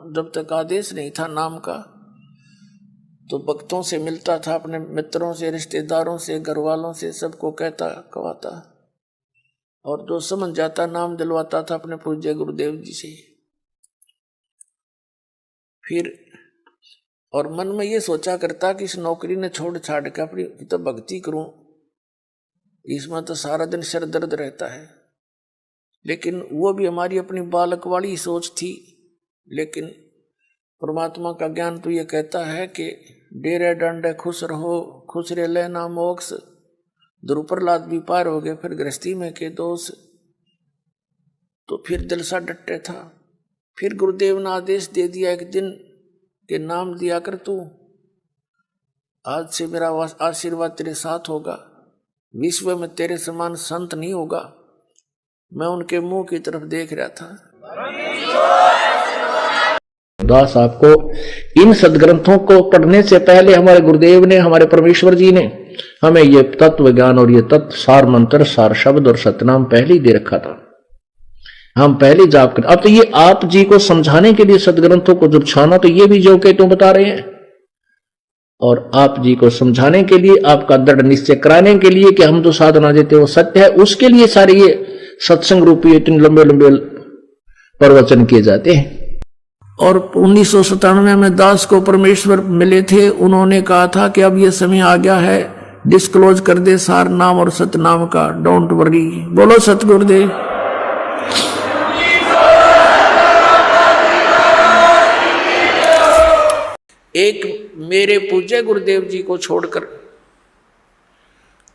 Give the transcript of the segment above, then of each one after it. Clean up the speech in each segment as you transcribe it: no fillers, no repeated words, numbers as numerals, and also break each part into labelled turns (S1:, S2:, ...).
S1: जब तक आदेश नहीं था नाम का, तो भक्तों से मिलता था, अपने मित्रों से, रिश्तेदारों से, घर वालों से, सबको कहता कहवाता, और जो समझ जाता नाम दिलवाता था अपने पूज्य गुरुदेव जी से। फिर और मन में ये सोचा करता कि इस नौकरी ने छोड़ छाड़ के अपनी तो भक्ति करूं, इसमें तो सारा दिन सिर दर्द रहता है। लेकिन वो भी हमारी अपनी बालक वाली सोच थी। लेकिन परमात्मा का ज्ञान तो ये कहता है कि डेरे डंडे खुश रहो, खुश रे लेना मोक्ष, ध्रुव प्रहलाद भी पार हो गए, फिर गृहस्थी में के दोष। तो फिर दिल सा डटे था। फिर गुरुदेव ने आदेश दे दिया एक दिन के नाम दिया कर तू, आज से मेरा आशीर्वाद तेरे साथ होगा, विश्व में तेरे समान संत नहीं होगा। मैं उनके मुंह की तरफ देख रहा था।
S2: दास आपको इन सदग्रंथों को पढ़ने से पहले हमारे गुरुदेव ने, हमारे परमेश्वर जी ने हमें ये तत्व ज्ञान और ये तत्व सार मंत्र, सार शब्द और सतनाम पहले ही दे रखा था। हम पहले जाप कर, अब तो ये आप जी को समझाने के लिए सदग्रंथों को जब छाना, तो ये भी जो के तुम बता रहे हैं, और आप जी को समझाने के लिए, आपका दृढ़ निश्चय कराने के लिए कि हम जो साधना देते वो सत्य है, उसके लिए सारे ये सत्संग रूपी इतने लंबे लंबे प्रवचन किए जाते हैं।
S1: और 1997 में दास को परमेश्वर मिले थे, उन्होंने कहा था कि अब ये समय आ गया है, डिस्क्लोज कर दे सार नाम और सतनाम का, डोंट वरी। बोलो सतगुरुदेव। एक मेरे पूज्य गुरुदेव जी को छोड़कर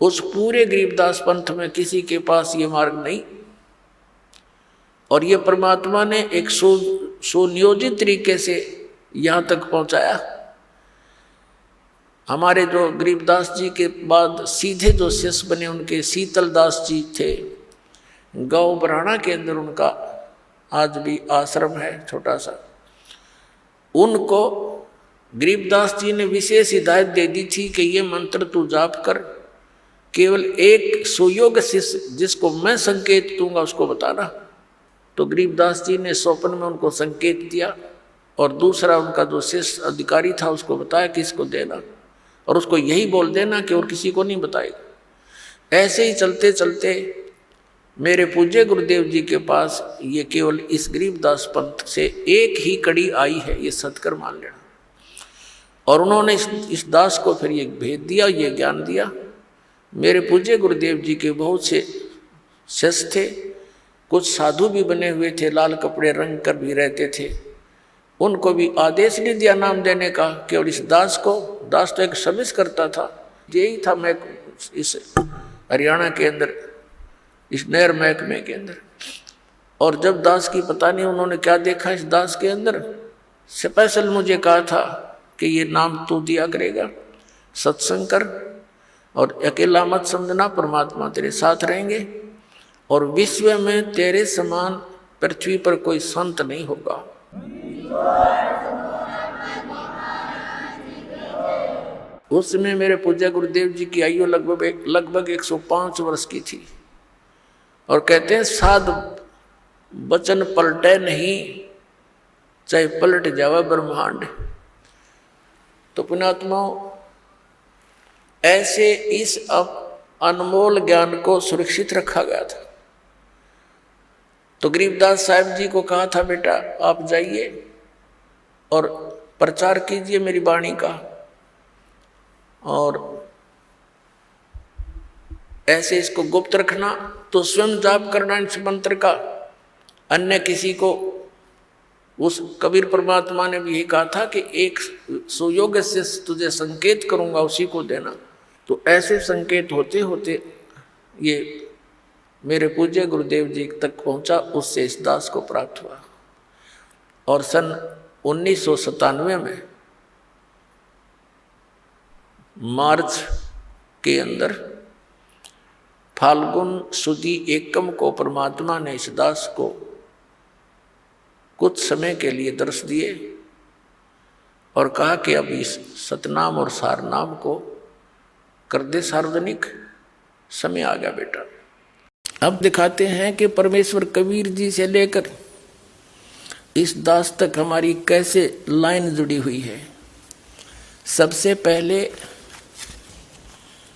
S1: उस पूरे गरीबदास पंथ में किसी के पास ये मार्ग नहीं, और ये परमात्मा ने एक सुनियोजित तरीके से यहां तक पहुंचाया। हमारे जो गरीबदास जी के बाद सीधे जो शिष्य बने, उनके शीतल दास जी थे, गांव बराना के अंदर उनका आज भी आश्रम है छोटा सा। उनको गरीबदास जी ने विशेष हिदायत दे दी थी कि ये मंत्र तू जाप कर, केवल एक सुयोग्य शिष्य जिसको मैं संकेत दूंगा उसको बताना। तो गरीबदास जी ने स्वप्न में उनको संकेत दिया, और दूसरा उनका जो शिष्य अधिकारी था उसको बताया कि इसको देना, और उसको यही बोल देना कि और किसी को नहीं बताएगा। ऐसे ही चलते चलते मेरे पूज्य गुरुदेव जी के पास ये केवल इस गरीबदास पंथ से एक ही कड़ी आई है, ये सत्कर मान लेना। और उन्होंने इस दास को फिर ये भेद दिया, ये ज्ञान दिया। मेरे पूज्य गुरुदेव जी के बहुत से शिष्य थे, कुछ साधु भी बने हुए थे, लाल कपड़े रंग कर भी रहते थे। उनको भी आदेश नहीं दिया नाम देने का, केवल इस दास को। दास तो एक सर्विस करता था, यही था मैं इस हरियाणा के अंदर, इस नहर महकमे के अंदर। और जब दास की पता नहीं उन्होंने क्या देखा इस दास के अंदर, स्पेशल मुझे कहा था कि ये नाम तू दिया करेगा, सत्संग कर, और अकेला मत समझना, परमात्मा तेरे साथ रहेंगे, और विश्व में तेरे समान पृथ्वी पर कोई संत नहीं होगा। उस समय मेरे पूज्य गुरुदेव जी की आयु लगभग 105 वर्ष की थी, और कहते हैं साध वचन पलटे नहीं, चाहे पलट जावे ब्रह्मांड। तो पुण्यात्माओं, ऐसे इस अनमोल ज्ञान को सुरक्षित रखा गया था। तो गरीबदास साहब जी को कहा था, बेटा आप जाइए और प्रचार कीजिए मेरी वाणी का, और ऐसे इसको गुप्त रखना, तो स्वयं जाप करना इस मंत्र का, अन्य किसी को। उस कबीर परमात्मा ने भी यही कहा था कि एक सुयोग्य से तुझे संकेत करूंगा, उसी को देना। तो ऐसे संकेत होते होते ये मेरे पूज्य गुरुदेव जी तक पहुंचा, उससे इस दास को प्राप्त हुआ। और सन 1997 में मार्च के अंदर फाल्गुन सुदी एकम को परमात्मा ने इस दास को कुछ समय के लिए दर्श दिए, और कहा कि अब इस सतनाम और सारनाम को कर दे सार्वजनिक, समय आ गया बेटा। अब दिखाते हैं कि परमेश्वर कबीर जी से लेकर इस दास तक हमारी कैसे लाइन जुड़ी हुई है। सबसे पहले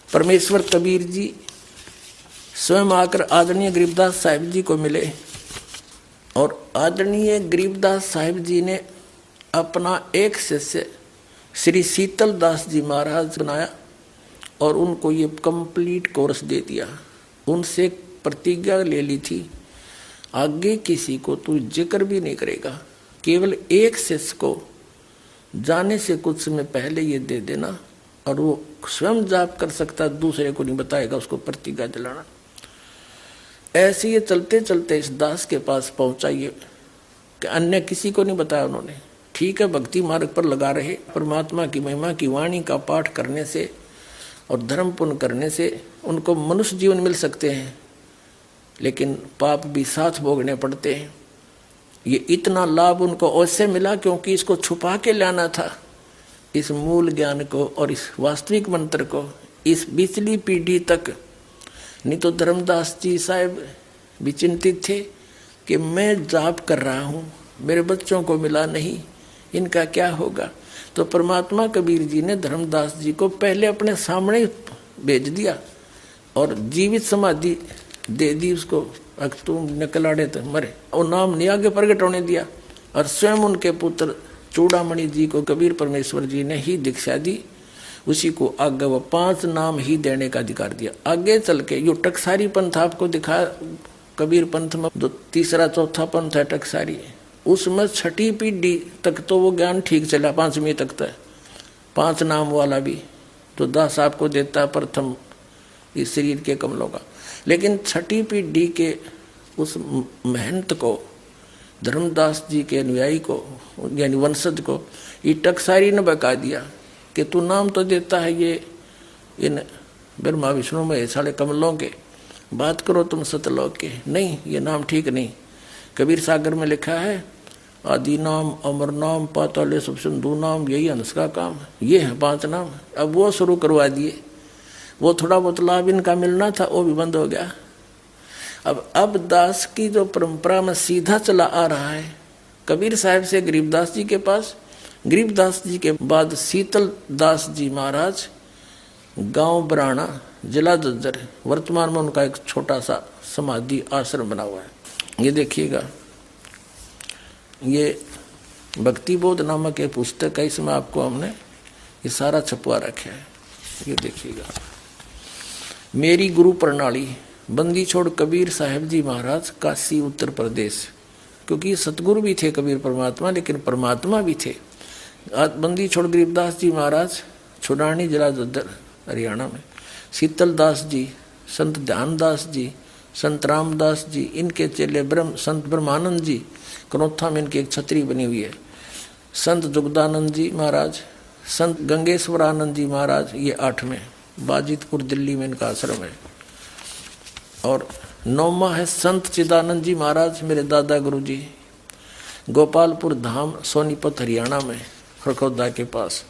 S1: परमेश्वर कबीर जी स्वयं आकर आदरणीय गरीबदास साहिब जी को मिले और आदरणीय गरीबदास साहिब जी ने अपना एक शिष्य श्री शीतल दास जी महाराज बनाया और उनको ये कंप्लीट कोर्स दे दिया। उनसे प्रतिज्ञा ले ली थी, आगे किसी को तू जिक्र भी नहीं करेगा, केवल एक शिष्य को जाने से कुछ समय पहले ये दे देना और वो स्वयं जाप कर सकता, दूसरे को नहीं बताएगा, उसको प्रतिज्ञा दिलाना। ऐसे ये चलते चलते इस दास के पास पहुंचा, ये कि अन्य किसी को नहीं बताया उन्होंने। ठीक है, भक्ति मार्ग पर लगा रहे, परमात्मा की महिमा की वाणी का पाठ करने से और धर्म पुण्य करने से उनको मनुष्य जीवन मिल सकते हैं, लेकिन पाप भी साथ भोगने पड़ते हैं। ये इतना लाभ उनको ऐसे मिला क्योंकि इसको छुपा के लाना था, इस मूल ज्ञान को और इस वास्तविक मंत्र को इस पिछली पीढ़ी तक। नहीं तो धर्मदास जी साहब भी चिंतित थे कि मैं जाप कर रहा हूँ, मेरे बच्चों को मिला नहीं, इनका क्या होगा। तो परमात्मा कबीर जी ने धर्मदास जी को पहले अपने सामने भेज दिया और जीवित समाधि दे दी उसको। अगर तुम निकलाड़े तो मरे, और नाम नहीं आगे प्रकट होने दिया। और स्वयं उनके पुत्र चूड़ामणि जी को कबीर परमेश्वर जी ने ही दीक्षा दी, उसी को आगे वो 5 नाम ही देने का अधिकार दिया। आगे चल के यो टकसारी पंथ आपको दिखा, कबीर पंथ में जो तीसरा चौथा पंथ है टकसारी, उसमें 6ठी पीढ़ी तक तो वो ज्ञान ठीक चला, 5वीं तक तो 5 नाम वाला भी तो दास आपको देता प्रथम इस शरीर के कमलों का। लेकिन 6ठी पीढ़ी के उस महंत को, धर्मदास जी के अनुयायी को यानी वंशज को, ये टकसारी ने बका दिया कि तू नाम तो देता है ये इन ब्रह्मा विष्णु में सारे कमलों के, बात करो तुम सतलोक के। नहीं, ये नाम ठीक नहीं। कबीर सागर में लिखा है आदि नाम, अमर नाम, पाताले सब सिंधु नाम, यही हंस का काम। ये है 5 नाम। अब वो शुरू करवा दिए, वो थोड़ा बहुत लाभ इनका मिलना था वो भी बंद हो गया। अब दास की जो परंपरा में सीधा चला आ रहा है, कबीर साहब से गरीबदास जी के पास, गरीबदास जी के बाद शीतल दास जी महाराज, गांव बराना, जिला जज्जर। वर्तमान में उनका एक छोटा सा समाधि आश्रम बना हुआ है। ये देखिएगा, ये भक्ति बोध नामक एक पुस्तक है, इसमें आपको हमने ये सारा छपवा रखा है। ये देखिएगा, मेरी गुरु प्रणाली, बंदी छोड़ कबीर साहब जी महाराज, काशी उत्तर प्रदेश। क्योंकि सतगुरु भी थे कबीर परमात्मा, लेकिन परमात्मा भी थे। बंदी छोड़ गरीबदास जी महाराज, छुड़ानी जिला जज्जर हरियाणा में। शीतल दास जी, संत ध्यानदास जी, संत रामदास जी, इनके चेले संत ब्रह्मानंद जी, कनौथा में इनकी एक छतरी बनी हुई है। संत जुगदानंद जी महाराज, संत गंगेश्वरानंद जी महाराज, ये 8 में, बाजितपुर दिल्ली में इनका आश्रम है। और 9वां है संत चिदानंद जी महाराज, मेरे दादा गुरु जी, गोपालपुर धाम, सोनीपत हरियाणा में, खड़खौदा के पास।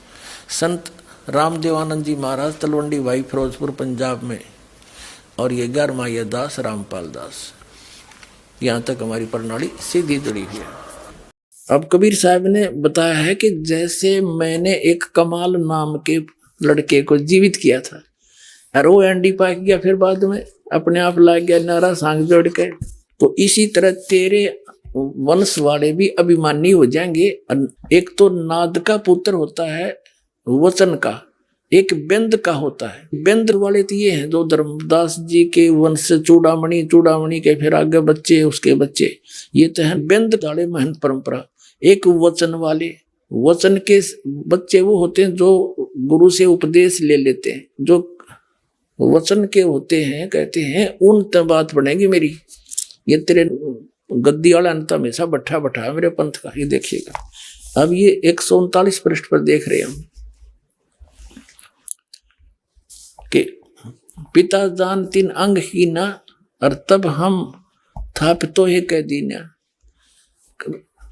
S1: संत रामदेवानंद जी महाराज, तलवंडी भाई, फिरोजपुर पंजाब में। और ये 11वां ये दास रामपाल दास। यहाँ तक हमारी प्रणाली सीधी जुड़ी हुई है। अब कबीर साहब ने बताया है कि जैसे मैंने एक कमाल नाम के लड़के को जीवित किया था और वो एंडी पाक गया, फिर बाद में अपने आप लाग गया नारा सांग जोड़ के, तो इसी तरह तेरे वंश वाले भी अभिमानी हो जाएंगे। एक तो नाद का पुत्र होता है वचन का, एक बेंद का होता है। बेंद वाले तो ये हैं जो धर्मदास जी के वंश, चूड़ामणि, चूड़ामणि के फिर आगे बच्चे, उसके बच्चे, ये तो है बेंद वाले महंत परंपरा। एक वचन वाले, वचन के बच्चे वो होते हैं जो गुरु से उपदेश ले लेते हैं, जो वचन के होते हैं, कहते हैं उन तब बात बनेगी मेरी, ये तेरे गद्दी वाला अंत हमेशा बैठा बैठा मेरे पंथ का। ये देखिएगा, अब ये 139 पृष्ठ पर देख रहे हम कि पिता जान 3 अंग ही ना, और तब हम थाप तो हे कह दीना।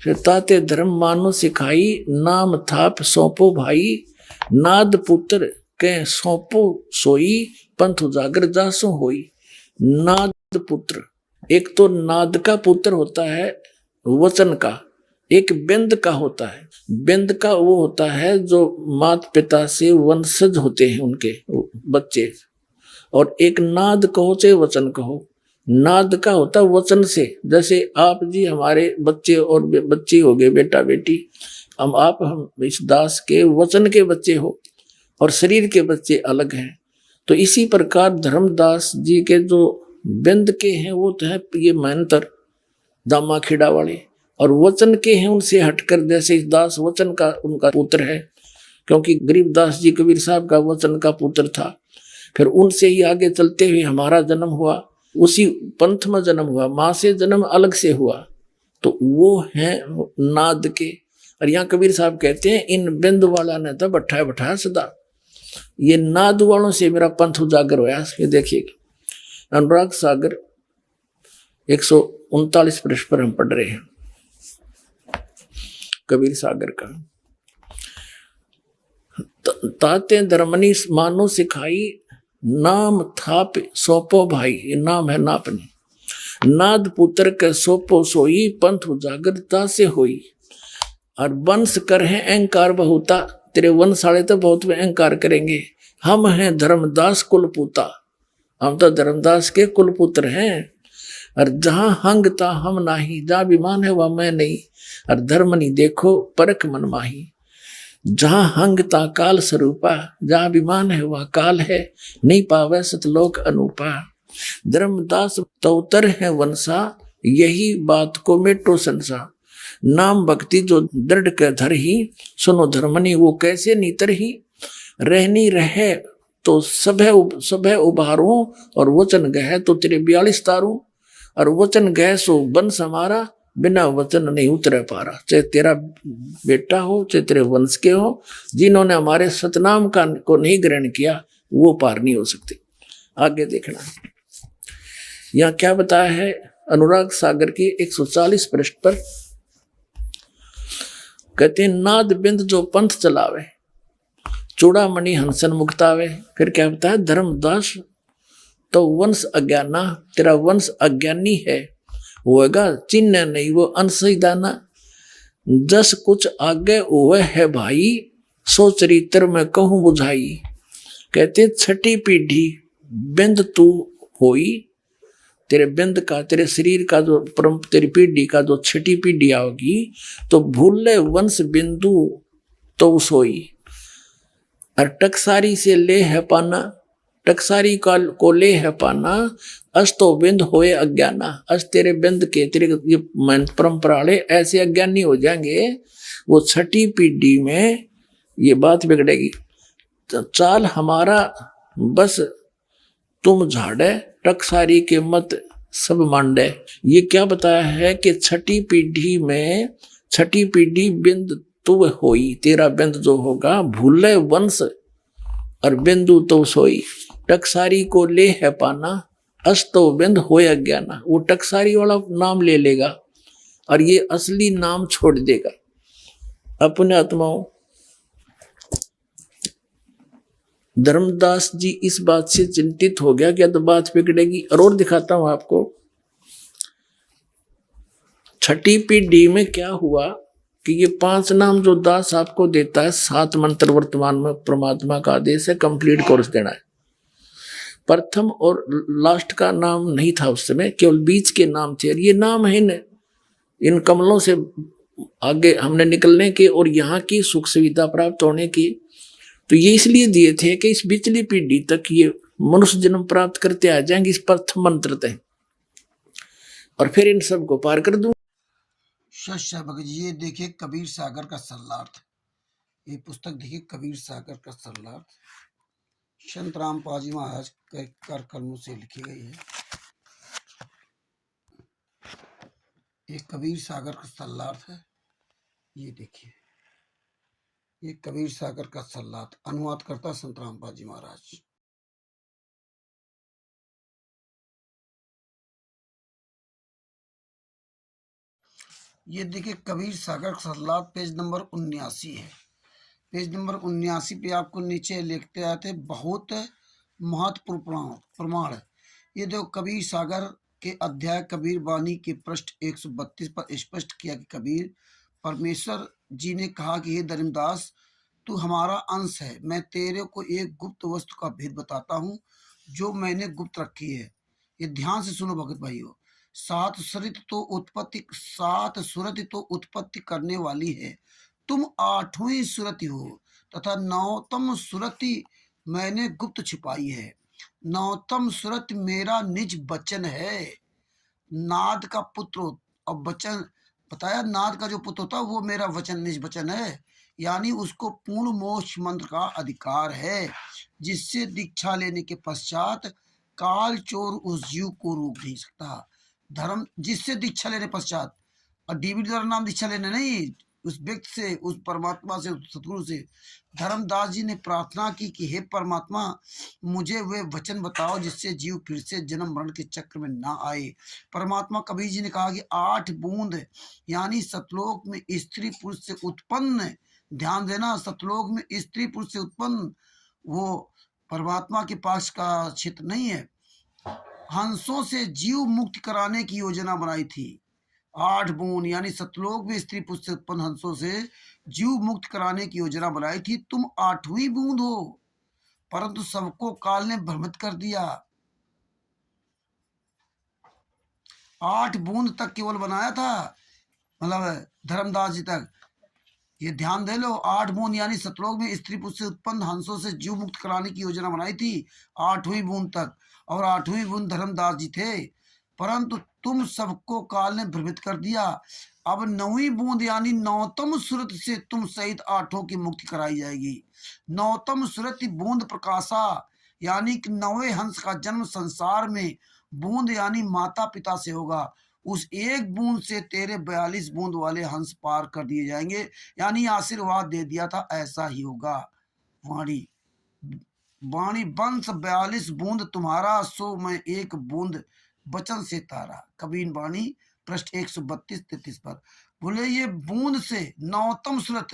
S1: फिर ताते धर्म मानो सिखाई, नाम थाप सौंपो भाई, नाद पुत्र के सौंपो सोई, पंथ उजागर जासो होई। नाद पुत्र, एक तो नाद का पुत्र होता है वचन का, एक बिंद का होता है। बिंद का वो होता है जो माता पिता से वंशज होते हैं उनके बच्चे, और एक नाद कहो चाहे वचन कहो, नाद का होता वचन से। जैसे आप जी हमारे बच्चे और बच्ची हो गए, बेटा बेटी, हम इस दास के वचन के बच्चे हो और शरीर के बच्चे अलग हैं। तो इसी प्रकार धर्मदास जी के जो बिंद के हैं वो तो है ये महंतर दामा खेड़ा वाले, और वचन के हैं उनसे हटकर, जैसे इस दास वचन का उनका पुत्र है, क्योंकि गरीबदास जी कबीर साहब का वचन का पुत्र था। फिर उनसे ही आगे चलते हुए हमारा जन्म हुआ, उसी पंथ में जन्म हुआ, माँ से जन्म अलग से हुआ, तो वो है नाद के। और यहाँ कबीर साहब कहते हैं इन बिंद वाला ने तो बैठाया बैठाया सदा, ये नाद वालों से मेरा पंथ उजागर होया। ये देखिएगा अनुराग सागर 139 पृष्ठ पर हम पढ़ रहे हैं कबीर सागर का। ताते धर्मनी मानो सिखाई, नाम थाप सोपो भाई, ये नाम है नापनी, नाद पुत्र के सोपो सोई, पंथ उजागरता से होई। और वंश कर है अहंकार बहुता, तेरे वंश वाले तो बहुत अहंकार करेंगे। हम हैं धर्मदास कुलपुता, हम तो धर्मदास के कुलपुत्र हैं। और जहां हंगता हम नाही, जहां विमान है वह मैं नहीं, और धर्म नहीं देखो परख मन माही। जहां हंगता काल स्वरूपा, जहां विमान है वह काल है, नहीं पावे सतलोक अनूपा। धर्मदास तौतर है वंशा, यही बात को मेटो संसा। नाम भक्ति जो दृढ़ के धर ही, सुनो धर्मनी वो कैसे नीतर ही। रहनी रहे तो सभे उभारूं, और वचन गह तो तेरे 42 तारूं। और वचन गह सो वंश हमारा, बिना वचन नहीं उतरे पारा। चाहे तेरा बेटा हो चाहे तेरे वंश के हो, जिन्होंने हमारे सतनाम का को नहीं ग्रहण किया वो पार नहीं हो सकते। आगे देखना यहाँ क्या बताया है अनुराग सागर की 140 पृष्ठ पर। कहते हैं नाद बिंद जो पंथ चलावे, चूड़ामणि हंसन मुक्तावे। फिर क्या बताया धर्मदास तो वंश अज्ञाना, तेरा वंश अज्ञानी है, होगा चिन्ह नहीं वो अनसही दाना। जस कुछ आगे हुए है भाई, सो चरित्र में कहूं बुझाई। कहते छठी पीढ़ी बिंद तू होई, तेरे बिंद का तेरे शरीर का जो तेरी पीढ़ी का जो छठी पीढ़ी आओगी, तो भूले वंश बिंदु तो सोई। और टकसारी से ले है पाना, टकसारी को ले है पाना, अस तो बिंद होए अज्ञाना। अस तेरे बिंद के तेरे ये परंपरा वाले ऐसे अज्ञानी हो जाएंगे, वो छठी पीढ़ी में ये बात बिगड़ेगी। चाल हमारा बस तुम झाड़े, टकसारी के मत सब मांडे। ये क्या बताया है कि छठी पीढ़ी में, छठी पीढ़ी बिंद तू होई, तेरा बिंद जो होगा भूले वंश और बिंदु तो सोई। टकसारी को ले है पाना, अस्तो बिंद होए अज्ञाना। वो टकसारी वाला नाम ले लेगा और ये असली नाम छोड़ देगा। अपने आत्माओं धर्मदास जी इस बात से चिंतित हो गया कि तो बात बिगड़ेगी। और दिखाता हूं आपको छठी पीढ़ी में क्या हुआ कि ये 5 नाम जो दास आपको देता है, 7 मंत्र वर्तमान में परमात्मा का आदेश है, कंप्लीट कोर्स देना है। प्रथम और लास्ट का नाम नहीं था उस समय, केवल बीच के नाम थे। और ये नाम है इन कमलों से आगे हमने निकलने के और यहाँ की सुख सुविधा प्राप्त होने की। तो ये इसलिए दिए थे कि इस बिचली पीढ़ी तक ये मनुष्य जन्म प्राप्त करते आ जाएंगे इस प्रथम मंत्र तक, और फिर इन सब को पार कर दूं।
S3: ये देखिए कबीर सागर का सरलार्थ, ये पुस्तक देखिए कबीर सागर का सरलार्थ संत रामपाल जी महाराज के कर कलमों से लिखी गई है। ये कबीर सागर का सरलार्थ है। ये देखिए ये कबीर सागर का सरलार्थ, अनुवाद करता संत रामपाल जी महाराज। ये देखिए कबीर सागर का सरलार्थ पेज नंबर 79 है। पेज नंबर 79 पे आपको नीचे लिखते आते बहुत महत्वपूर्ण प्रमाण। ये देखो कबीर सागर के अध्याय कबीर वाणी के पृष्ठ 132 पर स्पष्ट किया कि कबीर परमेश्वर जी ने कहा कि हे धर्मदास, तू हमारा अंश है। मैं तेरे को एक गुप्त वस्तु का भेद बताता हूँ जो मैंने गुप्त रखी है। ये ध्यान से सुनो भगत भाइयों। सात सुरति तो उत्पत्ति करने वाली है, तुम आठवीं सुरति हो, तथा नौतम सुरति मैंने गुप्त छिपाई है। नौतम सुरति मेरा निज वचन है। नाद का पुत्र और वचन बताया, नाद का जो पुत्र होता है वो मेरा वचन निज वचन है, यानी उसको पूर्ण मोक्ष मंत्र का अधिकार है, जिससे दीक्षा लेने के पश्चात काल चोर उस जीव को रोक नहीं सकता। धर्म जिससे दीक्षा लेने पश्चात, और डीवीडी द्वारा नाम दीक्षा लेने नहीं, उस व्यक्ति से, उस परमात्मा से, उस सतगुरु से। धर्मदास जी ने प्रार्थना की कि हे परमात्मा, मुझे वे वचन बताओ जिससे जीव फिर से जन्म मरण के चक्र में ना आए। परमात्मा कबीर जी ने कहा कि 8 बूंद यानी सतलोक में स्त्री पुरुष से उत्पन्न, ध्यान देना, सतलोक में स्त्री पुरुष से उत्पन्न वो परमात्मा के पास का क्षेत्र नहीं है, हंसों से जीव मुक्त कराने की योजना बनाई थी। 8 बूंद यानी सतलोक में स्त्री पुरुष से उत्पन्न हंसों से जीव मुक्त कराने की योजना बनाई थी। तुम 8वीं बूंद हो, परंतु सबको काल ने भ्रमित कर दिया। 8 बूंद तक केवल बनाया था, मतलब धर्मदास जी तक। ये ध्यान दे लो, 8 बूंद यानी सतलोक में स्त्री पुरुष से उत्पन्न हंसों से जीव मुक्त कराने की योजना बनाई थी 8वीं बूंद तक, और 8वीं बूंद धर्मदास जी थे, परंतु तुम सबको काल ने भ्रमित कर दिया। अब 9वीं बूंद यानी नौतम सुरत से तुम सहित 8 की मुक्ति कराई जाएगी। नौतम सुरत बूंद प्रकाशा, यानी कि 9वें हंस का जन्म संसार में बूंद यानी माता पिता से होगा। उस एक बूंद से तेरे 42 बूंद वाले हंस पार कर दिए जाएंगे, यानी आशीर्वाद दे दिया था, ऐसा ही होगा। वाणी वाणी वंश 42 बूंद तुम्हारा, सो मैं एक बूंद वचन से तारा। कबीर वाणी पृष्ठ 132-33 पर। बोले ये बूंद से नौतम सुरत,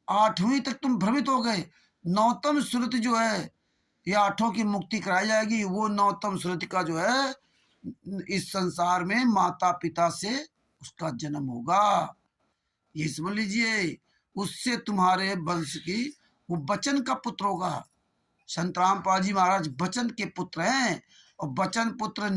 S3: 8वीं तक तुम भ्रमित हो गए। नौतम सुरत जो है ये 8 की मुक्ति कराई जाएगी। वो नौतम सुरत का जो है इस संसार में माता पिता से उसका जन्म होगा, ये समझ लीजिए। उससे तुम्हारे वंश की वो बचन का पुत्र होगा। संत रामपाल जी महाराज बचन के पुत्र हैं, और बचन पुत्र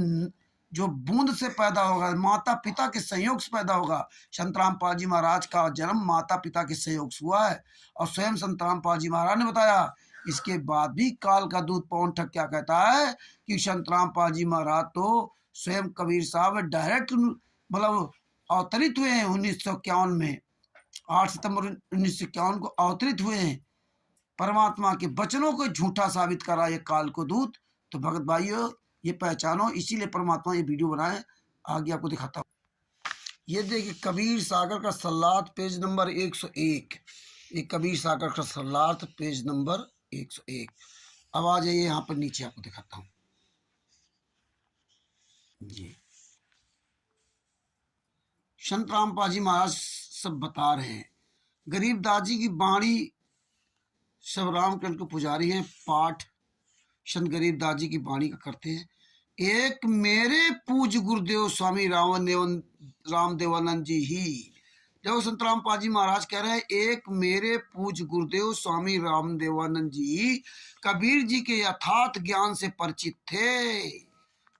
S3: जो बूंद से पैदा होगा, माता पिता के संयोग से पैदा होगा। संत रामपाल जी महाराज का जन्म माता पिता के संयोग से हुआ है, और स्वयं संत रामपाल जी महाराज ने बताया। इसके बाद भी काल का दूत पवन ठग क्या कहता है कि संत रामपाल जी महाराज तो स्वयं कबीर साहब डायरेक्ट मतलब अवतरित हुए हैं 1951 में, 8 सितंबर 1951 को अवतरित हुए हैं। परमात्मा के वचनों को झूठा साबित करा ये काल को दूत। तो भगत भाइयों ये पहचानो, इसीलिए परमात्मा ये वीडियो बनाए। आगे आपको दिखाता हूँ। ये देखिए कबीर सागर का सल्लात पेज नंबर 101। ये कबीर सागर का सल्लात पेज नंबर 101। अब आ जाइए यहाँ पर नीचे, आपको दिखाता हूँ जी। संत रामपाल जी महाराज सब बता रहे हैं। गरीबदास जी की बाणी, सब रामकृष्ण के पुजारी हैं, पाठ संत गरीबदास जी की बाणी का करते हैं। एक मेरे पूज गुरुदेव स्वामी रामदेवानंद जी ही। जब संत रामपाल जी महाराज कह रहे हैं एक मेरे पूज गुरुदेव स्वामी रामदेवानंद जी कबीर जी के यथार्थ ज्ञान से परिचित थे।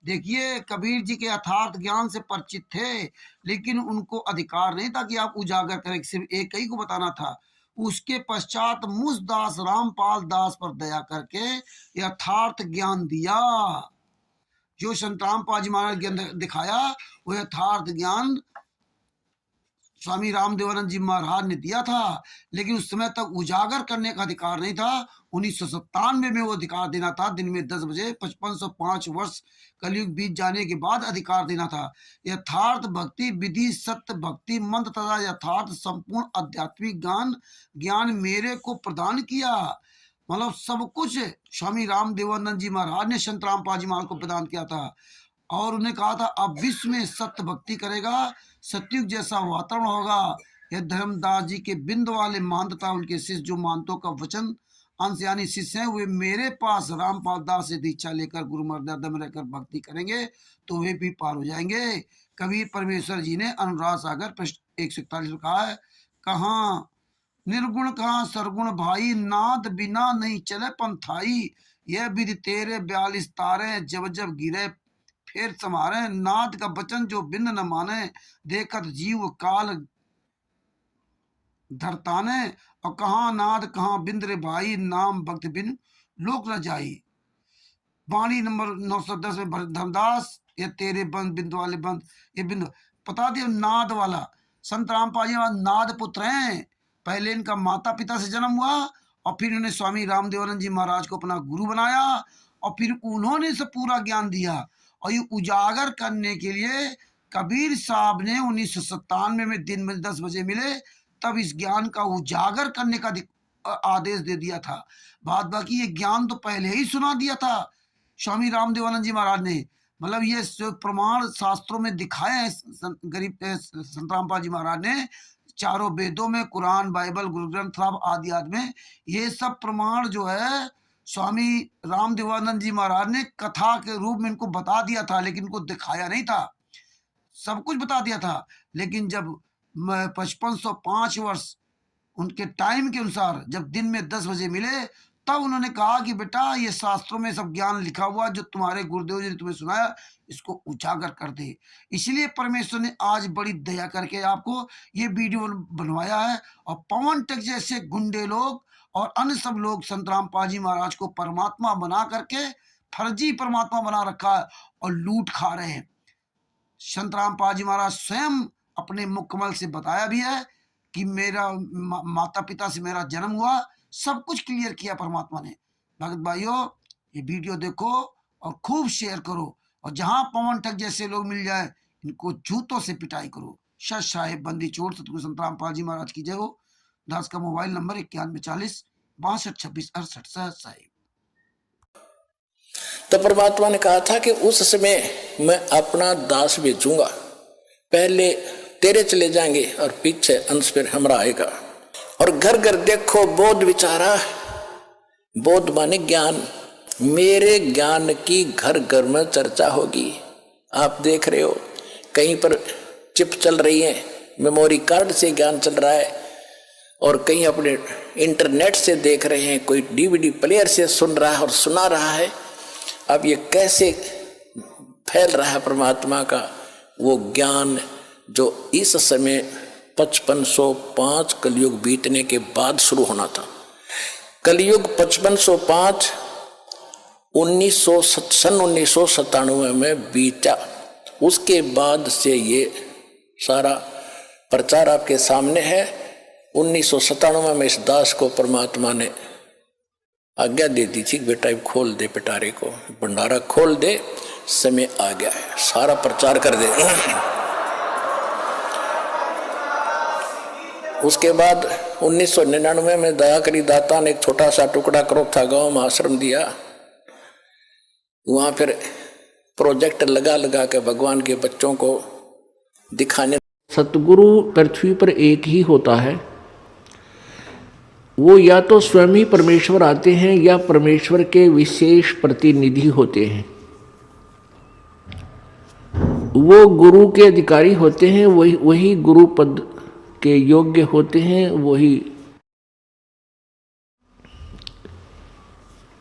S3: देखिए कबीर जी के यथार्थ ज्ञान से परिचित थे, लेकिन उनको अधिकार नहीं था कि आप उजागर करें, सिर्फ एक ही को बताना था। उसके पश्चात मुझदास रामपाल दास पर दया करके यथार्थ ज्ञान दिया। जो संत रामपाल जी महाराज ने दिखाया वो यथार्थ ज्ञान स्वामी रामदेवानंद जी महाराज ने दिया था, लेकिन उस समय तक उजागर करने का अधिकार नहीं था। 1997 में वो अधिकार देना था, दिन में 10 बजे, 5505 वर्ष कलयुग बीत जाने के बाद अधिकार देना था। यथार्थ भक्ति विधि, सत्य भक्ति मंत्र तथा यथार्थ संपूर्ण आध्यात्मिक ज्ञान मेरे को प्रदान किया। मतलब सब कुछ स्वामी रामदेवानंद जी महाराज ने संत रामपाल जी महाराज को प्रदान किया था, और उन्हें कहा था अब विश्व में सत्य भक्ति करेगा, सतयुग जैसा वातावरण होगा। यह धर्मदास जी के बिंद वाले महंत था, उनके शिष्य जो महंतों का वचन अंश यानी शिष्य हैं, वे मेरे पास रामपाल दास से दीक्षा लेकर गुरु मर्यादा में रहकर भक्ति करेंगे तो वे भी पार हो जाएंगे। कबीर परमेश्वर जी ने अनुराग सागर पृष्ठ 141 में कहा है, कहाँ निर्गुण कहाँ सरगुण भाई, नाद बिना नहीं चले पंथाई। यह विधि तेरे 42 तारे, जब जब गिरे फिर समारे। नाद का वचन जो बिंद न माने, देखत जीव काल धरताने। और कहाँ नाद कहाँ बिंद रे भाई, नाम भक्त बिन लोक न जाई। वाणी नंबर 910 में धर्मदास, ये तेरे बंद बिंद वाले बंद, ये बिंद बता दिया। नाद वाला संत रामपाल जी नाद पुत्र हैं। पहले इनका माता पिता से जन्म हुआ और फिर उन्हें स्वामी रामदेवानंद जी महाराज को अपना गुरु बनाया और फिर उन्होंने सब पूरा ज्ञान दिया। और ये उजागर करने के लिए कबीर साहब ने 1997 में दिन में 10 बजे मिले, तब इस ज्ञान का उजागर करने का आदेश दे दिया था। बाद बाकी ये ज्ञान तो पहले ही सुना दिया था स्वामी रामदेवानंद जी महाराज ने। मतलब ये प्रमाण शास्त्रों में दिखाए हैं गरीब संत रामपाल जी महाराज ने, चारों वेदों में, कुरान, बाइबल, गुरु ग्रंथ साहब आदि आदि में ये सब प्रमाण जो है स्वामी रामदेवानंद जी महाराज ने कथा के रूप में इनको बता दिया था, लेकिन इनको दिखाया नहीं था। सब कुछ बता दिया था, लेकिन जब 5505 वर्ष उनके टाइम के अनुसार जब दिन में 10 बजे मिले, तब उन्होंने कहा कि बेटा ये शास्त्रों में सब ज्ञान लिखा हुआ जो तुम्हारे गुरुदेव जी ने तुम्हें सुनाया, इसको उजागर कर दे। इसलिए परमेश्वर ने आज बड़ी दया करके आपको ये वीडियो बनवाया है। और पवन टेक जैसे गुंडे लोग और अन्य सब लोग संत रामपाल जी महाराज को परमात्मा बना करके फर्जी परमात्मा बना रखा है और लूट खा रहे हैं। संत रामपाल जी महाराज स्वयं अपने मुखकमल से बताया भी है कि मेरा माता पिता से मेरा जन्म हुआ, सब कुछ क्लियर किया परमात्मा ने। भगत भाइयों, ये वीडियो देखो और खूब शेयर करो, और जहां पवन ठग जैसे लोग मिल जाए इनको जूतों से पिटाई करो। सत साहेब बंदी चोर सतगुरु संत रामपाल जी महाराज की जय हो। दास का मोबाइल नंबर 9140 62 26 68 साहेब।
S1: तो परमात्मा ने कहा था कि उस समय मैं अपना दास भेजूंगा, पहले तेरे चले जाएंगे और पीछे अंश फिर हमरा आएगा। और घर घर देखो बोध विचारा, बोध माने ज्ञान, मेरे ज्ञान की घर घर में चर्चा होगी। आप देख रहे हो कहीं पर चिप चल रही है, मेमोरी कार्ड से ज्ञान चल रहा है, और कहीं अपने इंटरनेट से देख रहे हैं, कोई डीवीडी प्लेयर से सुन रहा है और सुना रहा है। अब ये कैसे फैल रहा है परमात्मा का वो ज्ञान जो इस समय 5505 कलयुग बीतने के बाद शुरू होना था। कलयुग 5505 सन 1997 में बीता। उसके बाद से ये सारा प्रचार आपके सामने है। 1997 में इस दास को परमात्मा ने आज्ञा दे दी थी, बेटा खोल दे पिटारे को, भंडारा खोल दे, समय आ गया है, सारा प्रचार कर दे। उसके बाद 1999 में दया करी दाता ने एक छोटा सा टुकड़ा करोथा गांव में आश्रम दिया। वहां फिर प्रोजेक्ट लगा लगा के भगवान के बच्चों को दिखाने।
S2: सतगुरु पृथ्वी पर एक ही होता है, वो या तो स्वयं ही परमेश्वर आते हैं या परमेश्वर के विशेष प्रतिनिधि होते हैं। वो गुरु के अधिकारी होते हैं, वही गुरु पद के योग्य होते हैं, वही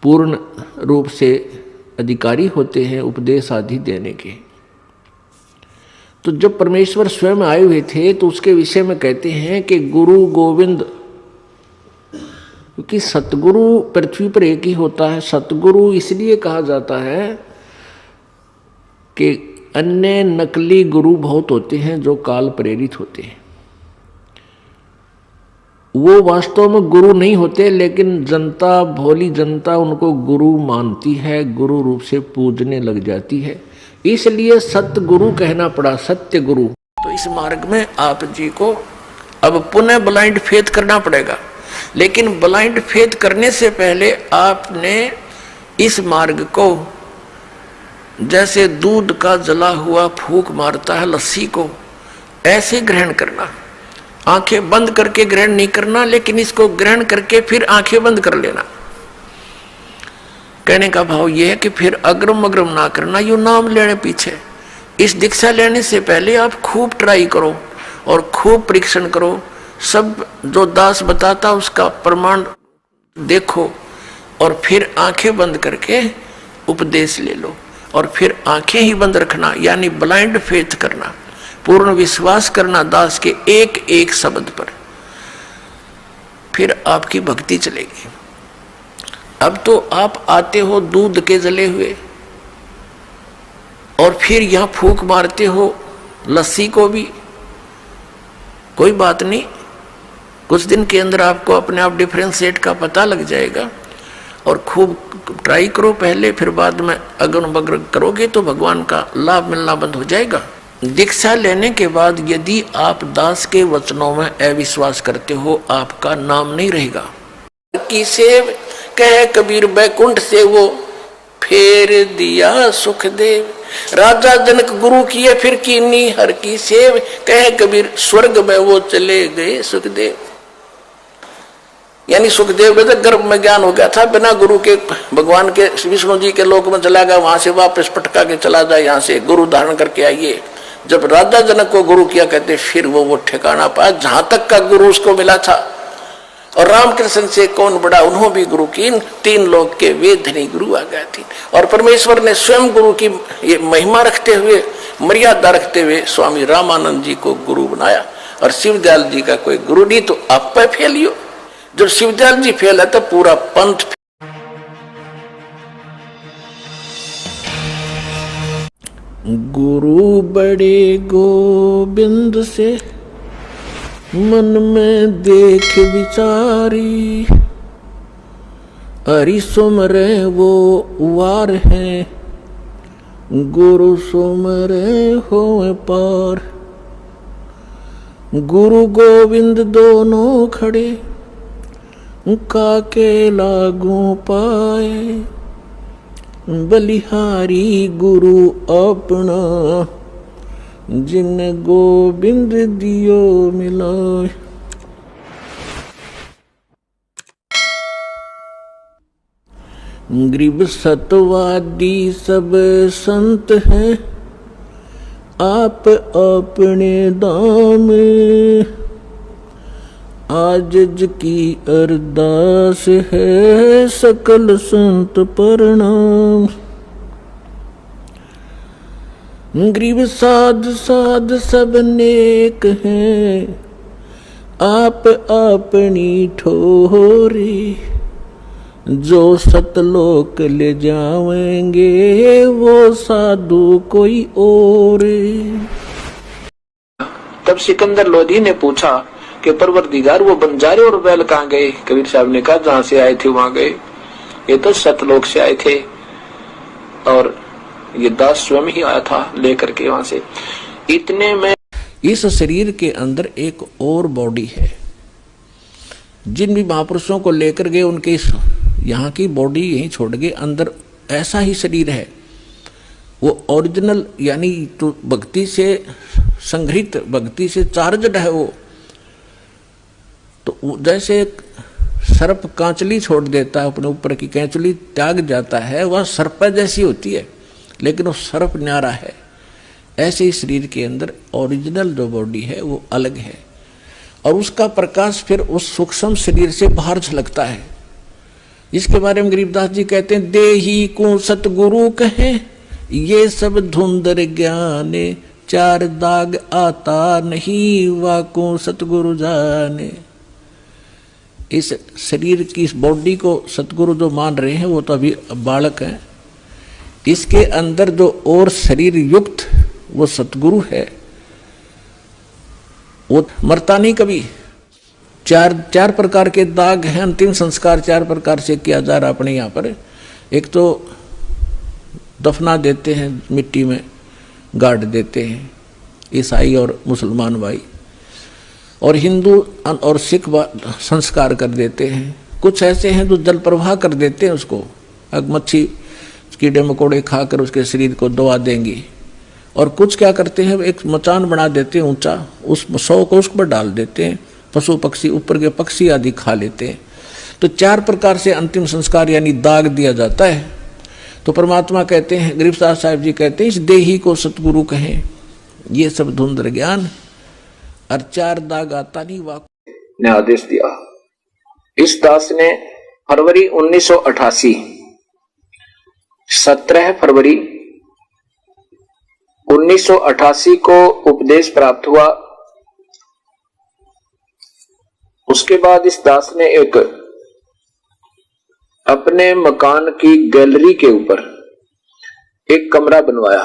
S2: पूर्ण रूप से अधिकारी होते हैं उपदेश आदि देने के। तो जब परमेश्वर स्वयं आए हुए थे तो उसके विषय में कहते हैं कि गुरु गोविंद, क्योंकि सतगुरु पृथ्वी पर एक ही होता है। सतगुरु इसलिए कहा जाता है कि अन्य नकली गुरु बहुत होते हैं जो काल प्रेरित होते हैं, वो वास्तव में गुरु नहीं होते, लेकिन जनता, भोली जनता उनको गुरु मानती है, गुरु रूप से पूजने लग जाती है, इसलिए सतगुरु कहना पड़ा, सत्य गुरु।
S1: तो इस मार्ग में आप जी को अब पुनः ब्लाइंड फेथ करना पड़ेगा, लेकिन ब्लाइंड फेथ करने से पहले आपने इस मार्ग को जैसे दूध का जला हुआ फूंक मारता है लस्सी को, ऐसे ग्रहण करना। आंखें बंद करके ग्रहण नहीं करना, लेकिन इसको ग्रहण करके फिर आंखें बंद कर लेना। कहने का भाव यह है कि फिर अग्रम अग्रम ना करना, यू नाम लेने पीछे। इस दीक्षा लेने से पहले आप खूब ट्राई करो और खूब परीक्षण करो, सब जो दास बताता उसका प्रमाण देखो, और फिर आंखें बंद करके उपदेश ले लो, और फिर आंखें ही बंद रखना, यानी ब्लाइंड फेथ करना, पूर्ण विश्वास करना दास के एक एक शब्द पर, फिर आपकी भक्ति चलेगी। अब तो आप आते हो दूध के जले हुए, और फिर यहां फूंक मारते हो लस्सी को भी, कोई बात नहीं, कुछ दिन के अंदर आपको अपने आप डिफरेंशिएट का पता लग जाएगा। और खूब ट्राई करो पहले, फिर बाद में अगन बगन करोगे तो भगवान का लाभ मिलना बंद हो जाएगा। दीक्षा लेने के बाद यदि आप दास के वचनों में अविश्वास करते हो, आपका नाम नहीं रहेगा। की सेव कह कबीर बैकुंठ से वो फेर दिया सुखदेव, राजा जनक गुरु किए फिर कीनी हर की सेव, कह कबीर स्वर्ग में वो चले गए सुखदेव। यानी सुखदेव का तो गर्भ में ज्ञान हो गया था, बिना गुरु के भगवान के विष्णु जी के लोक में चला गया, वहां से वापस पटका के चला जाए, यहाँ से गुरु धारण करके आइए। जब राजा जनक को गुरु किया कहते फिर वो ठिकाना पाया जहां तक का गुरु उसको मिला था। और रामकृष्ण से कौन बड़ा, उन्होंने भी गुरु की, तीन लोग के वे धनी गुरु आ गए थे। और परमेश्वर ने स्वयं गुरु की ये महिमा रखते हुए, मर्यादा रखते हुए स्वामी रामानंद जी को गुरु बनाया। और शिवदयाल जी का कोई गुरु नहीं, तो आप पे फेलियो। जब शिवदयाल जी फेल है तो पूरा पंथ। गुरु बड़े गोविंद से मन में देख विचारी, हरि सुमरे वो वार है, गुरु सुमरे होए पार। गुरु गोविंद दोनों खड़े, काके लागू पाए, बलिहारी गुरु अपना, जिन गोविंद दियो मिलाए। गरीब सतवादी सब संत हैं, आप अपने दाम, आजज की अरदास है, सकल संत प्रणाम। गरीब साध साध सब नेक हैं, आप अपनी ठोरी, जो सतलोक ले जाएंगे वो साधु कोई और।
S2: तब सिकंदर लोधी ने पूछा कि परवरदिगार वो बंजारे और बैल कहाँ गए? कबीर साहब ने कहा जहां से आए थे वहां गए, ये तो सतलोक से आए थे, और ये दास स्वयं ही आया था लेकर के वहां से। इतने में
S1: इस शरीर के अंदर एक और बॉडी है। जिन भी महापुरुषों को लेकर गए उनके यहाँ की बॉडी यहीं छोड़ गए, अंदर ऐसा ही शरीर है, वो ओरिजिनल यानी तो भक्ति से संग्रहित, भक्ति से चार्जड है वो। तो जैसे सर्प कांचली छोड़ देता है, अपने ऊपर की कैंचली त्याग जाता है, वह सर्प जैसी होती है, लेकिन वो सर्प न्यारा है। ऐसे ही शरीर के अंदर ओरिजिनल जो बॉडी है वो अलग है, और उसका प्रकाश फिर उस सूक्ष्म शरीर से बाहर झलकता है। इसके बारे में गरीबदास जी कहते हैं, देही को सतगुरु कहे, ये सब धुंधर ज्ञाने, चार दाग आता नहीं, वाको सतगुरु जाने। इस शरीर की इस बॉडी को सतगुरु जो मान रहे हैं वो तो अभी बालक है, इसके अंदर जो और शरीर युक्त वो सतगुरु है, वो मरता नहीं कभी। चार प्रकार के दाग हैं, अंतिम संस्कार चार प्रकार से किया जा रहा अपने यहाँ पर। एक तो दफना देते हैं, मिट्टी में गाड़ देते हैं ईसाई और मुसलमान भाई, और हिंदू और सिख संस्कार कर देते हैं। कुछ ऐसे हैं जो जल प्रवाह कर देते हैं उसको, मच्छी कीड़े मकोड़े खाकर उसके शरीर को दबा देंगी। और कुछ क्या करते हैं, एक मचान बना देते हैं ऊंचा, उस 100 को उस पर डाल देते हैं, पशु पक्षी ऊपर के पक्षी आदि खा लेते हैं। तो 4 प्रकार से अंतिम संस्कार यानी दाग दिया जाता है। तो परमात्मा कहते हैं, गरीबदास साहिब जी कहते हैं, इस देही को सतगुरु कहें, ये सब धुंधर ज्ञान और 4 दाग आता नहीं वाक
S2: ने आदेश दिया। इस दास ने फरवरी 1988 17 फरवरी 1988 को उपदेश प्राप्त हुआ। उसके बाद इस दास ने एक अपने मकान की गैलरी के ऊपर एक कमरा बनवाया,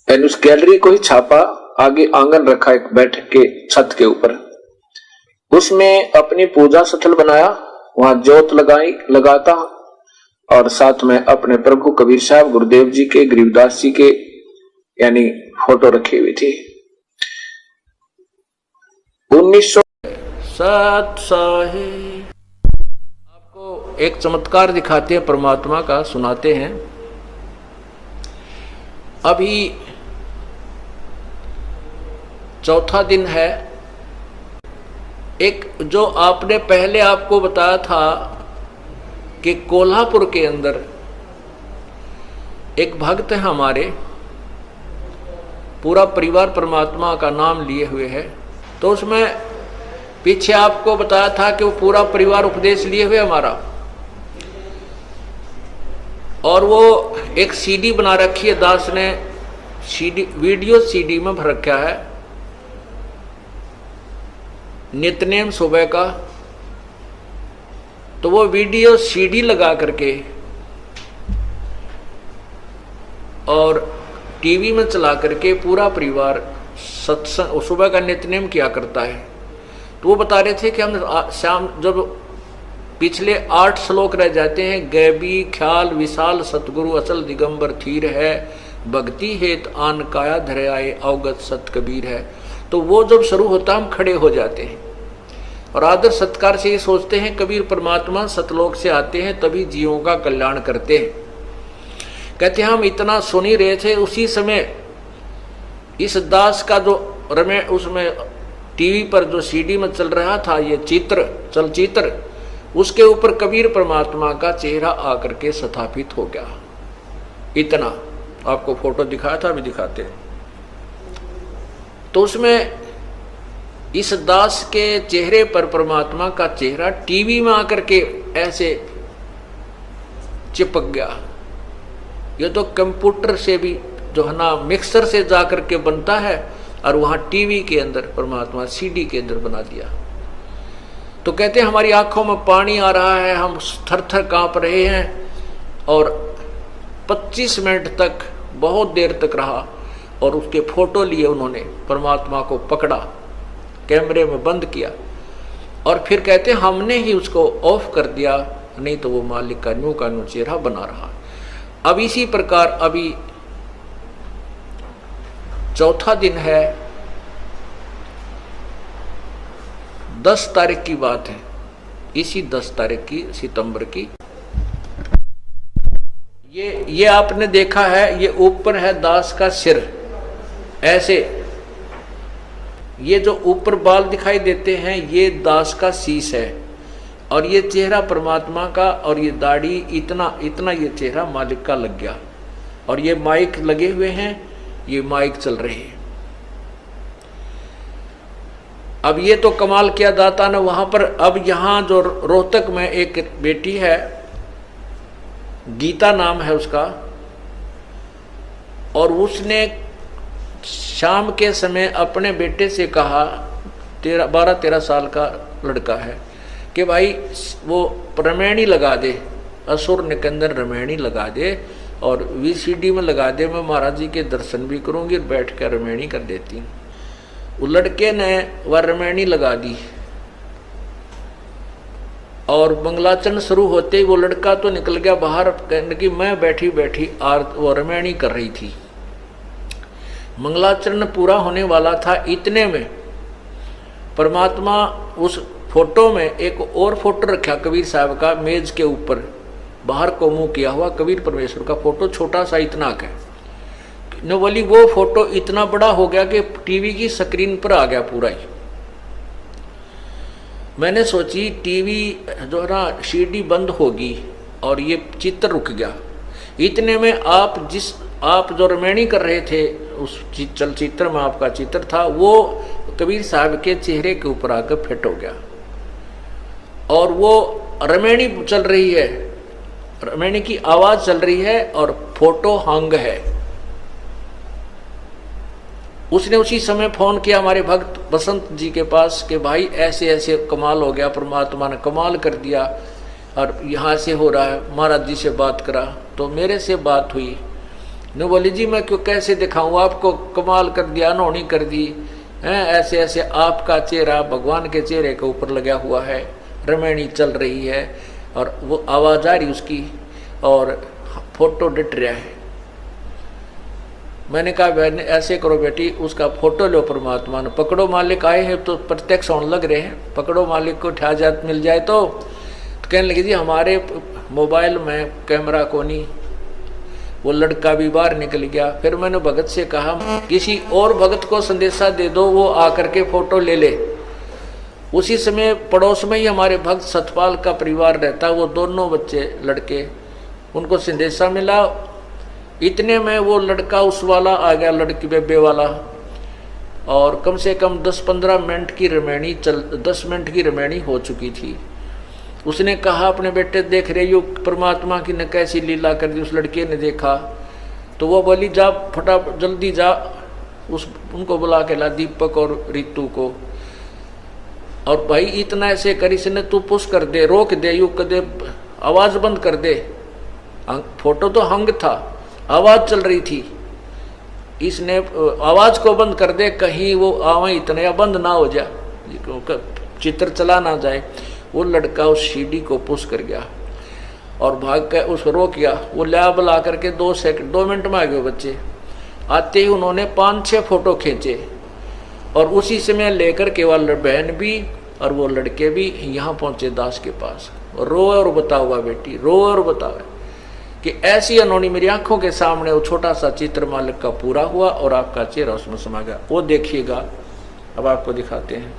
S2: एंड उस गैलरी को ही छापा, आगे आंगन रखा एक बैठक के छत के ऊपर, उसमें अपनी पूजा स्थल बनाया, वहां ज्योत लगाता और साथ में अपने प्रभु कबीर साहब, गुरुदेव जी के, गरीबदास जी के यानी फोटो रखी हुई थी। 1900 आपको एक चमत्कार दिखाते हैं, परमात्मा का सुनाते हैं। अभी 4था दिन है। एक जो आपने पहले आपको बताया था कि कोल्हापुर के अंदर एक भक्त है हमारे, पूरा परिवार परमात्मा का नाम लिए हुए है। तो उसमें पीछे आपको बताया था कि वो पूरा परिवार उपदेश लिए हुए हमारा, और वो एक सीडी बना रखी है दास ने, सीडी वीडियो सीडी में भर रखा है, नित्यनेम सुबह का। तो वो वीडियो सीडी लगा करके और टीवी में चला करके पूरा परिवार सत्संग सुबह का नित्यनेम किया करता है। तो वो बता रहे थे कि हम शाम जब पिछले 8 श्लोक रह जाते हैं, गैबी ख्याल विशाल सतगुरु अचल दिगंबर थीर है, भक्ति हेत आन काया धरे आए अवगत सत कबीर है। तो वो जब शुरू होता हम खड़े हो जाते हैं और आदर सत्कार से ये सोचते हैं कबीर परमात्मा सतलोक से आते हैं तभी जीवों का कल्याण करते हैं। कहते हैं हम इतना सुन ही रहे थे, उसी समय इस दास का जो उसमें टीवी पर जो सीडी में चल रहा था ये चलचित्र, उसके ऊपर कबीर परमात्मा का चेहरा आकर के स्थापित हो गया। इतना आपको फोटो दिखाया था, अभी दिखाते हैं। तो उसमें इस दास के चेहरे पर परमात्मा का चेहरा टीवी में आकर के ऐसे चिपक गया। ये तो कंप्यूटर से भी जो है ना मिक्सर से जाकर के बनता है, और वहां टीवी के अंदर परमात्मा सीडी के अंदर बना दिया। तो कहते हैं हमारी आंखों में पानी आ रहा है, हम थर-थर कांप रहे हैं, और 25 मिनट तक बहुत देर तक रहा, और उसके फोटो लिए उन्होंने, परमात्मा को पकड़ा, कैमरे में बंद किया, और फिर कहते हैं हमने ही उसको ऑफ कर दिया, नहीं तो वो मालिक का न्यू चेहरा बना रहा। अब इसी प्रकार अभी 4था दिन है, 10 तारीख की बात है, इसी 10 तारीख की सितंबर की। ये आपने देखा है, ये ऊपर है दास का सिर, ऐसे ये जो ऊपर बाल दिखाई देते हैं ये दास का शीश है, और ये चेहरा परमात्मा का, और ये दाढ़ी, इतना ये चेहरा मालिक का लग गया, और ये माइक लगे हुए हैं, ये माइक चल रहे हैं। अब ये तो कमाल किया दाता ने वहां पर। अब यहाँ जो रोहतक में एक बेटी है, गीता नाम है उसका, और उसने शाम के समय अपने बेटे से कहा, 12-13 साल का लड़का है, कि भाई वो रमैनी लगा दे, असुर निकंदन रमैनी लगा दे, और वीसीडी में लगा दे, मैं महाराज जी के दर्शन भी करूंगी और बैठ कर रमैनी कर देती हूँ। वो लड़के ने वह रमैनी लगा दी, और मंगलाचरण शुरू होते ही वो लड़का तो निकल गया बाहर, कहने की मैं बैठी बैठी वो रमैनी कर रही थी। मंगलाचरण पूरा होने वाला था, इतने में परमात्मा उस फोटो में एक और फोटो रखा कबीर साहब का, मेज के ऊपर बाहर को मुंह किया हुआ कबीर परमेश्वर का फोटो, छोटा सा इतना का। न बोली वो फोटो इतना बड़ा हो गया कि टीवी की स्क्रीन पर आ गया पूरा ही।
S1: मैंने सोची टीवी जो है ना सीडी बंद होगी और ये चित्र रुक गया। इतने में आप जो रमैनी कर रहे थे उस चलचित्र में आपका चित्र था, वो कबीर साहब के चेहरे के ऊपर आकर फिट हो गया और वो रमैनी चल रही है, रमैनी की आवाज चल रही है और फोटो हंग है। उसने उसी समय फोन किया हमारे भक्त बसंत जी के पास कि भाई ऐसे ऐसे कमाल हो गया, परमात्मा ने कमाल कर दिया और यहाँ से हो रहा है। महाराज जी से बात करा तो मेरे से बात हुई, ने बोली जी मैं क्यों कैसे दिखाऊं आपको, कमाल कर दिया, अनहोनी कर दी हैं, ऐसे ऐसे आपका चेहरा भगवान के चेहरे के ऊपर लगा हुआ है, रमैनी चल रही है और वो आवाज आ रही उसकी और फोटो डट रहा है। मैंने कहा बहन ऐसे करो बेटी, उसका फोटो लो, परमात्मा ने पकड़ो, मालिक आए हैं तो प्रत्यक्ष होने लग रहे हैं, पकड़ो मालिक को, ठा जात मिल जाए तो कहने लगी जी हमारे मोबाइल में कैमरा को नहीं। वो लड़का भी बाहर निकल गया। फिर मैंने भगत से कहा किसी और भगत को संदेशा दे दो, वो आकर के फोटो ले ले। उसी समय पड़ोस में ही हमारे भक्त सतपाल का परिवार रहता, वो दोनों बच्चे लड़के, उनको संदेशा मिला। इतने में वो लड़का उस वाला आ गया, लड़की बेबे वाला, और कम से कम 10-15 मिनट की रमैनी 10 मिनट की रमैनी हो चुकी थी। उसने कहा अपने बेटे देख रहे हो परमात्मा की ने कैसी लीला कर दी। उस लड़के ने देखा तो वो बोली जा फटाफट जल्दी जा, उनको बुला के ला, दीपक और रितु को, और भाई इतना ऐसे कर, इसने तू पुश कर दे, रोक दे, यू कर दे, आवाज बंद कर दे। फोटो तो हंग था, आवाज चल रही थी, इसने आवाज को बंद कर दे, कहीं वो आवे इतना या बंद ना हो जाए, चित्र चला ना जाए। वो लड़का उस सीडी को पुश कर गया और भाग कर उसको रोक गया। वो ला बुला करके 2 मिनट में आ गए बच्चे। आते ही उन्होंने 5-6 फोटो खींचे और उसी समय लेकर के वाले बहन भी और वो लड़के भी यहाँ पहुँचे दास के पास। रोए और बता हुआ बेटी, रोए और बताओ कि ऐसी अनहोनी मेरी आंखों के सामने वो छोटा सा चित्र मालिक का पूरा हुआ और आपका चेहरा उसमें समा गया। वो देखिएगा, अब आपको दिखाते हैं,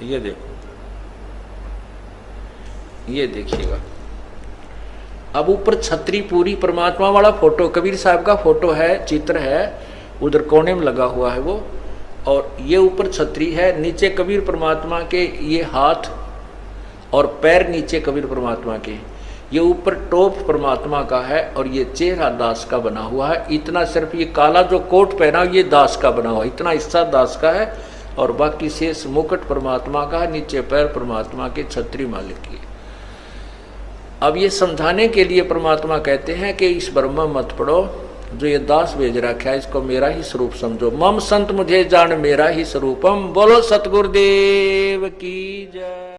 S1: ये देखो, ये देखिएगा। अब ऊपर छतरी पूरी परमात्मा वाला फोटो, कबीर साहब का फोटो है, चित्र है, उधर कोने में लगा हुआ है वो, और ये ऊपर छतरी है, नीचे कबीर परमात्मा के ये हाथ और पैर नीचे कबीर परमात्मा के, ये ऊपर टोप परमात्मा का है और ये चेहरा दास का बना हुआ है। इतना सिर्फ ये काला जो कोट पहना ये दास का बना हुआ है, इतना हिस्सा दास का है और बाकी शेष मुकुट परमात्मा का है, नीचे पैर परमात्मा के, छतरी मालिक की। अब ये समझाने के लिए परमात्मा कहते हैं कि इस ब्रह्म मत पढ़ो, जो ये दास भेज रखा है इसको मेरा ही स्वरूप समझो। मम संत मुझे जान मेरा ही स्वरूपम। बोलो सतगुरुदेव की जय।